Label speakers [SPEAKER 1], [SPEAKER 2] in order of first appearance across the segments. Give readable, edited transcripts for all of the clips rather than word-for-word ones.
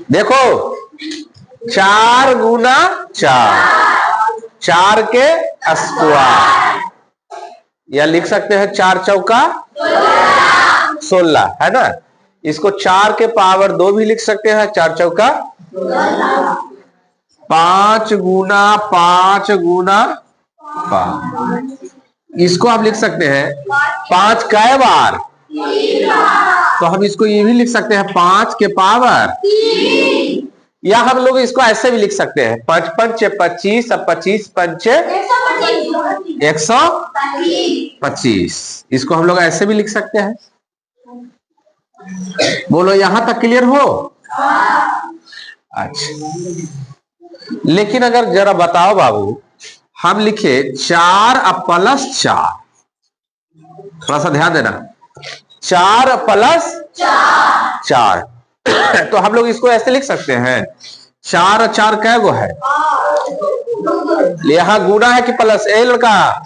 [SPEAKER 1] देखो 4 गुना 4, 4 के स्क्वायर, या लिख सकते हैं 4 चौका 16, है ना। इसको 4 के पावर 2 भी लिख सकते हैं, 4 चौका 5 गुना 5 गुना 5। इसको आप लिख सकते हैं 5 कै बार, तो हम इसको ये भी लिख सकते हैं 5 के पावर 3, या हम लोग इसको ऐसे भी लिख सकते हैं 5 5 25 और 25 5 125। इसको हम लोग ऐसे भी लिख सकते हैं। बोलो यहां तक क्लियर हो? अच्छा, लेकिन अगर जरा बताओ बाबू, हम लिखे 4 प्लस 4, थोड़ा सा ध्यान देना, 4 प्लस 4 तो हम लोग इसको ऐसे लिख सकते हैं 4 और 4 कै गो है, यहां गुना है कि प्लस? ए लड़का,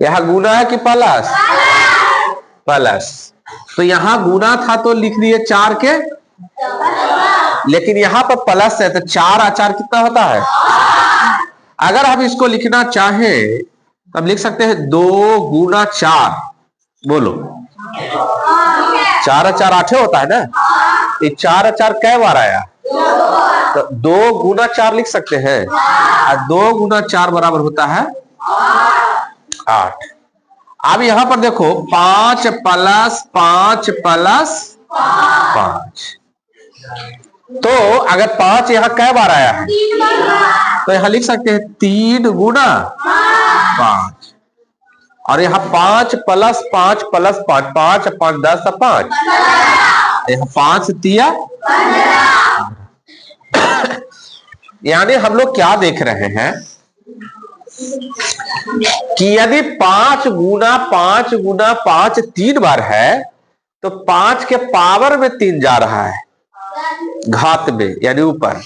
[SPEAKER 1] यहां गुना है कि प्लस? प्लस। तो यहां गुना था तो लिख दिए 4 के, लेकिन यहां पर प्लस है तो 4 और 4 कितना होता है? अगर हम इसको लिखना चाहें तो हम लिख सकते हैं 2 गुना 4। बोलो 4 और 4 8 होता है ना, ये 4 और 4 कै बार आया? तो 2 गुना 4 लिख सकते हैं, और 2 गुना 4 बराबर होता है 8। अब यहां पर देखो 5 प्लस 5 प्लस 5, तो अगर 5 यहां कै बार आया है तो यहां लिख सकते हैं 3 गुना 5, और यहां 5 प्लस 5 प्लस 5, 5 5 10 5, यहां 5 तिया। यानी हम लोग क्या देख रहे हैं कि यदि 5 गुना 5 गुना 5 3 बार है तो 5 के पावर में 3 जा रहा है, घात में यानी ऊपर।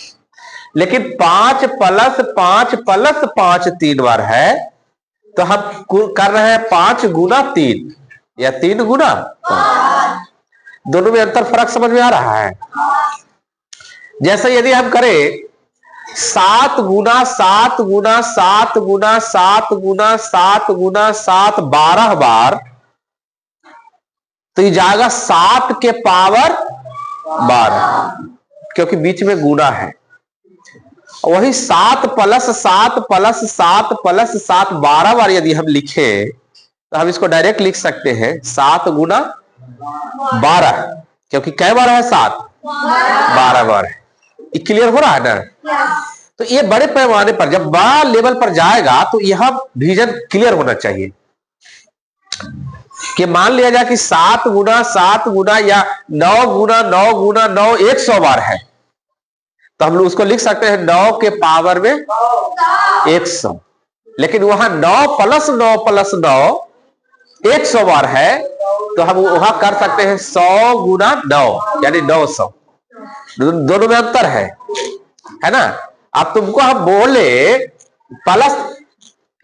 [SPEAKER 1] लेकिन 5 प्लस 5 प्लस 5 3 बार है तो हम कर रहे हैं 5 गुना 3 या 3 गुना 5। दोनों में अंतर फर्क समझ में आ रहा है? जैसे यदि हम करें 7 गुना 7 गुना 7 गुना 7 गुना 7 गुना 7 12 बार, तो ये जाएगा 7 के पावर 12, क्योंकि बीच में गुना है। वही 7 प्लस 7 प्लस 7 प्लस 7 12 बार यदि हम लिखे तो हम इसको डायरेक्ट लिख सकते हैं 7 गुना 12, क्योंकि कै बार है? 7 12 बार है। क्लियर हो रहा है ना? तो ये बड़े पैमाने पर जब बड़ा लेवल पर जाएगा तो यह विजन क्लियर होना चाहिए कि मान लिया जाए कि 7 गुना या 9 गुना 9 गुना 9 100 बार है, तो हम लोग उसको लिख सकते हैं 9 के पावर में 100। लेकिन वहां 9 प्लस 9 प्लस 9 100 बार है, तो हम वहां कर सकते हैं 100 गुना 9 यानी 900। दोनों में अंतर है ना। अब तुमको हम बोले प्लस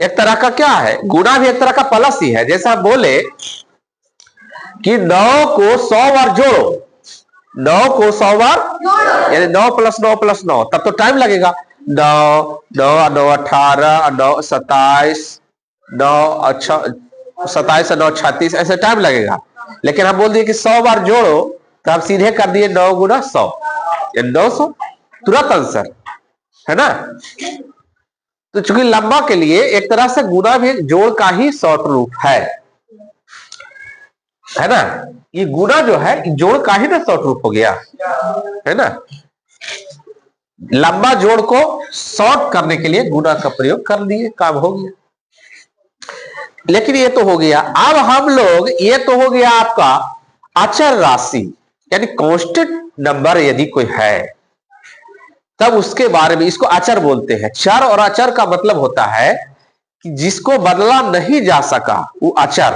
[SPEAKER 1] एक तरह का क्या है, गुना भी एक तरह का प्लस ही है। जैसा हम बोले कि 9 को 100 बार जोड़ो, 9 को 100 बार यानी 9 प्लस 9 प्लस 9, तब तो टाइम लगेगा। 9 9 9 18 9 27 9 27 9 36 ऐसे टाइम लगेगा। लेकिन हम बोल दिए कि 100 बार जोड़ो तो हम सीधे कर दिए 9 गुना 100 यानी 900, तुरंत आंसर, है ना। तो चूंकि लंबा के लिए एक तरह से गुना भी जोड़ का ही शॉर्ट रूप है ना। ये गुना जो है जोड़ का ही ना शॉर्ट रूप हो गया, है ना। लंबा जोड़ को शॉर्ट करने के लिए गुना का प्रयोग कर दिए, काम हो गया। लेकिन ये तो हो गया। अब हम लोग, ये तो हो गया आपका अचर राशि यानी कांस्टेंट नंबर यदि कोई है तब उसके बारे में, इसको अचर बोलते हैं। चर और अचर का मतलब होता है कि जिसको बदला नहीं जा सका वो अचर।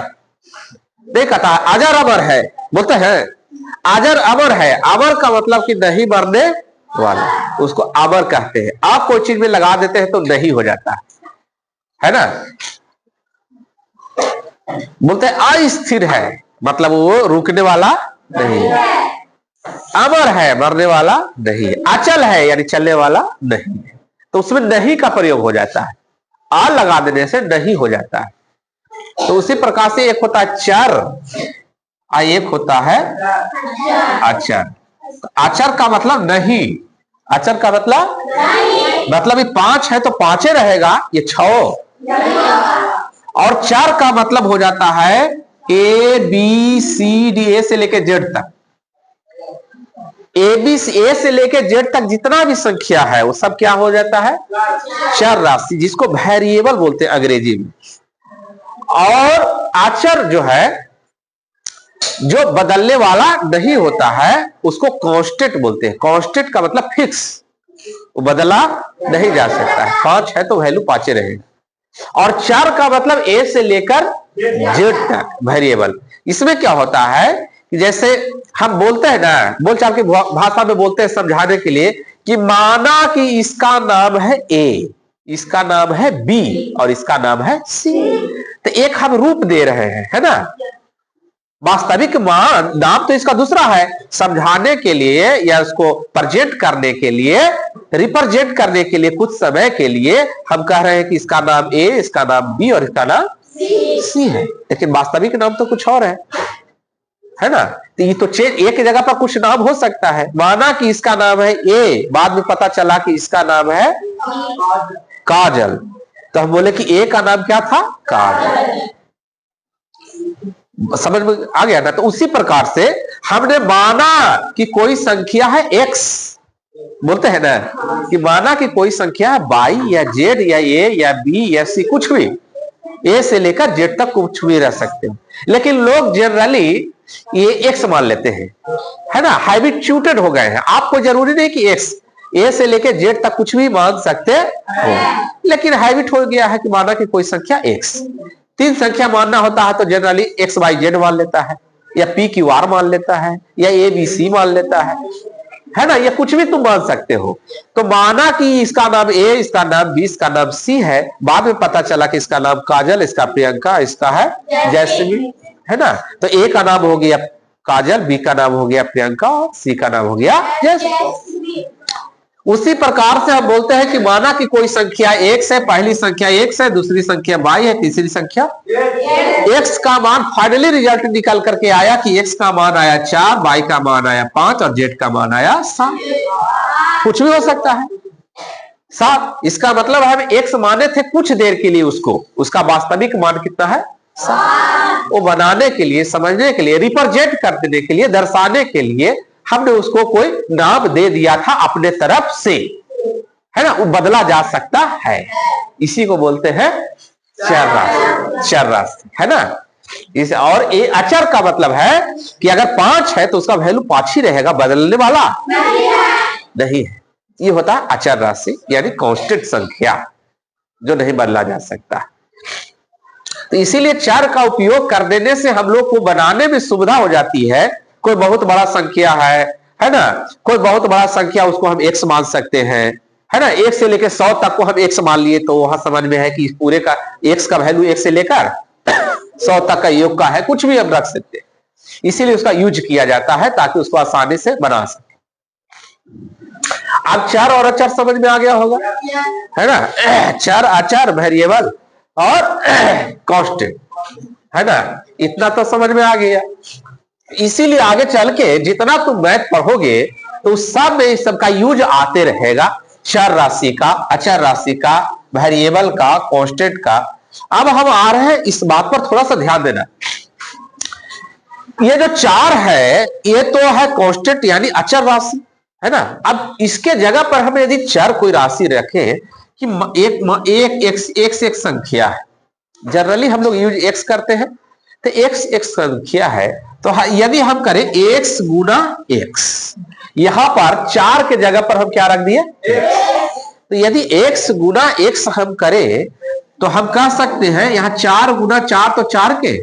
[SPEAKER 1] नहीं कहता है अजर अमर है, बोलते हैं अजर अमर है। अमर का मतलब कि नहीं मरने वाला, उसको अमर कहते हैं। आप कोई चीज में लगा देते हैं तो नहीं हो जाता है ना। बोलते हैं अस्थिर है, मतलब वो रुकने वाला नहीं, अमर है, मरने वाला नहीं, अचल है यानी चलने वाला नहीं, तो उसमें नहीं का प्रयोग हो जाता है, आ लगा देने से नहीं हो जाता है। तो उसी प्रकार से एक होता है चर और एक होता है अचर। अचर का मतलब नहीं, अचर का मतलब ये 5 है तो 5 रहेगा, ये 6। और चर का मतलब हो जाता है ए बी सी डी, ए से लेके जेड तक, ए से लेके जेड तक जितना भी संख्या है वो सब क्या हो जाता है, चर राशि, जिसको वेरिएबल बोलते हैं अंग्रेजी में। और अचर जो है, जो बदलने वाला नहीं होता है, उसको कांस्टेंट बोलते हैं। कांस्टेंट का मतलब फिक्स, वो बदला नहीं जा सकता है, 5 है तो वैल्यू 5 रहेगा। और चर का मतलब ए से लेकर जेड तक वेरिएबल। इसमें क्या होता है कि जैसे हम बोलते हैं ना, बोलचाल की भाषा में बोलते हैं समझाने के लिए, कि माना कि इसका नाम है ए, इसका नाम है बी और इसका नाम है सी, तो एक हम रूप दे रहे हैं, है ना। वास्तविक मान नाम तो इसका दूसरा है, समझाने के लिए या उसको प्रेजेंट करने के लिए, रिप्रेजेंट करने के लिए, कुछ समय के लिए हम कह रहे हैं कि इसका नाम ए, इसका नाम बी और इसका नाम सी है, लेकिन वास्तविक नाम तो कुछ और है ना। तो ये तो एक जगह पर कुछ नाम हो सकता है। माना कि इसका नाम है ए, बाद में पता चला कि इसका नाम है काजल, तो हम बोले कि ए का नाम क्या था, काजल। समझ में आ गया ना। तो उसी प्रकार से हमने माना कि कोई संख्या है एक्स, बोलते हैं ना कि माना कि कोई संख्या है बाई या जेड या ए या बी या सी, कुछ भी, ए से लेकर जेड तक कुछ भी रह सकते हैं, लेकिन लोग जनरली ये एक्स मान लेते हैं, है ना, हैबिचुएटेड हो गए हैं। आपको जरूरी नहीं कि एक्स, ए से लेकर जेड तक कुछ भी मान सकते हो, लेकिन हैबिट हो गया है कि माना कि कोई संख्या एक्स, 3 संख्या मानना होता है तो जनरली एक्स वाई जेड मान लेता है, या पी क्यू आर मान लेता है, या ए बी सी मान लेता है ना, या कुछ भी तुम मान सकते हो। तो माना कि इसका नाम ए, इसका नाम बी, इसका नाम सी है, बाद में पता चला कि इसका नाम काजल, इसका प्रियंका, इसका है जैस्मीन, है ना। तो ए का नाम हो गया काजल, बी का नाम हो गया प्रियंका और सी का नाम हो गया जैस्मीन। उसी प्रकार से हम बोलते हैं कि माना कि कोई संख्या एक्स है, पहली संख्या एक्स है, दूसरी संख्या बाई है, तीसरी संख्या एक्स का मान फाइनली रिजल्ट निकल करके आया कि एक्स का मान आया 4, बाई का मान आया 5 और जेड का मान आया 7। कुछ भी हो सकता है 7। इसका मतलब हम एक्स माने थे कुछ देर के लिए, उसको, उसका वास्तविक मान कितना है 7। वो बनाने के लिए, समझने के लिए, रिप्रेजेंट करने के लिए, दर्शाने के लिए हमने उसको कोई नाम दे दिया था अपने तरफ से, है ना। वो बदला जा सकता है, इसी को बोलते हैं चर राशि, चर राशि, है ना। इस और ये अचर का मतलब है कि अगर 5 है तो उसका वैल्यू 5 ही रहेगा, बदलने वाला नहीं है। ये होता है अचर राशि, यानी कांस्टेंट संख्या जो नहीं बदला जा सकता। तो इसीलिए चर का उपयोग कर देने से हम लोग को बनाने में सुविधा हो जाती है। कोई बहुत बड़ा संख्या है ना, कोई बहुत बड़ा संख्या, उसको हम एक्स मान सकते हैं, है ना। 1 से लेकर 100 तक को हम एक्स मान लिए, तो वहां समझ में है कि इस पूरे का एक्स का वैल्यू 1 से लेकर 100 तक का योग का है, कुछ भी हम रख सकते हैं। इसीलिए उसका यूज किया जाता है ताकि उसको आसानी से बना सके। अब चर और अचर समझ में आ गया होगा, है ना। चर, अचर, वेरिएबल और कांस्टेंट, है ना, इतना तो समझ में आ गया। इसीलिए आगे चल के जितना तुम मैथ पढ़ोगे तो सब में इस सबका यूज आते रहेगा, चर राशि का, अचर राशि का, वेरिएबल का, कांस्टेंट का। अब हम आ रहे हैं इस बात पर थोड़ा सा ध्यान देना, ये जो 4 है ये तो है कांस्टेंट यानी अचर राशि, है ना। अब इसके जगह पर हम यदि चर कोई राशि रखें कि एक संख्या है, जनरली हम लोग यूज एक्स करते हैं, तो एक्स एक संख्या है, तो यदि हम करें x गुना x, यहां पर 4 के जगह पर हम क्या रख दिए, तो यदि x गुना x हम करें तो हम कह सकते हैं यहां 4 गुना 4 तो 4 के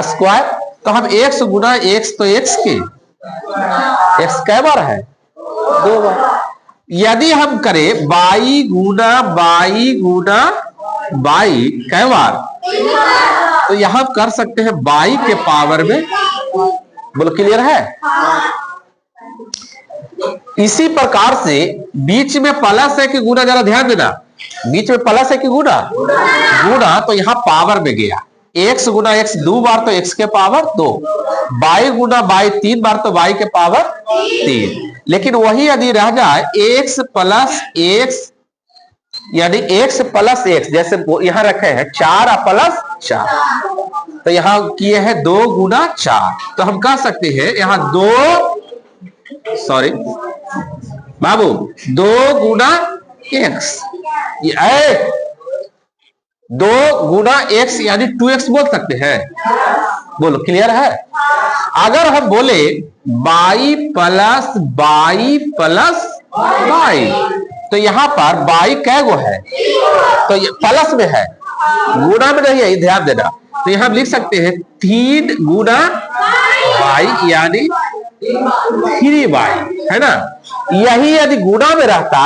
[SPEAKER 1] स्क्वायर, तो हम x गुना x तो x के, x कै बार है 2 बार। यदि हम करें by Guna by Guna by कै बार, तो यहां कर सकते हैं बाई के पावर में। बोलो क्लियर है। इसी प्रकार से बीच में प्लस है कि गुना, जरा ध्यान देना, बीच में प्लस है कि गुना, गुना, तो यहां पावर में गया। x गुना x 2 बार तो x के पावर 2, बाई गुना बाई 3 बार तो बाई के पावर 3। लेकिन वही यदि रह जाए x प्लस x, यानी x प्लस x, जैसे यहां रखे हैं 4 प्लस 4, तो यहां किए हैं 2 गुना 4, तो हम कह सकते हैं यहां 2, सॉरी बाबू, 2 गुना x, 2 गुना x यानी 2x बोल सकते हैं। बोलो क्लियर है। अगर हम बोले by plus by plus by, तो यहां पर बाई कै गो है, तो ये प्लस में है, गुना में नहीं है, ध्यान देना। तो यहां हम लिख सकते हैं 3 गुना बाई यानी 3 बाई, है ना। यही यदि गुना में रहता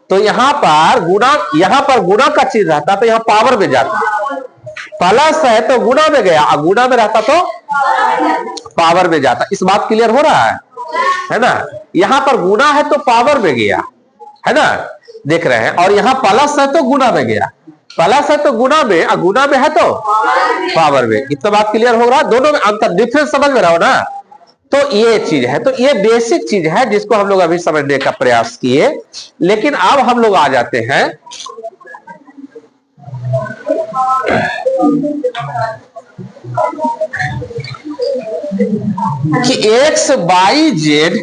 [SPEAKER 1] तो यहां पर गुना का चीज रहता तो यहां पावर में जाता, प्लस है तो गुना में गया, और गुना में रहता तो पावर में जाता। इस बात क्लियर हो रहा है ना। यहां पर गुना है तो पावर में गया, है ना, देख रहे हैं, और यहां प्लस है तो गुना में गया, प्लस है तो गुना में, और गुना में है तो पावर में। इतना बात क्लियर हो रहा है। दोनों में अंतर, डिफरेंस समझ में रहा हो ना। तो ये चीज है, तो ये बेसिक चीज है जिसको हम लोग अभी समझने का प्रयास किए। लेकिन अब हम लोग आ जाते हैं कि एक्स वाई जेड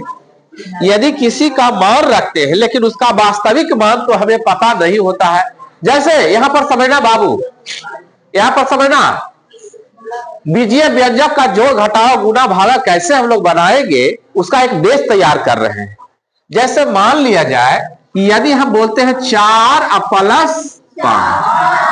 [SPEAKER 1] यदि किसी का मान रखते हैं, लेकिन उसका वास्तविक मान तो हमें पता नहीं होता है। जैसे यहां पर समझना बाबू, यहां पर समझना, बीजीय व्यंजक का जोड़ घटाव गुना भागा कैसे हम लोग बनाएंगे, उसका एक बेस तैयार कर रहे हैं। जैसे मान लिया जाए यदि हम बोलते हैं 4 प्लस 5,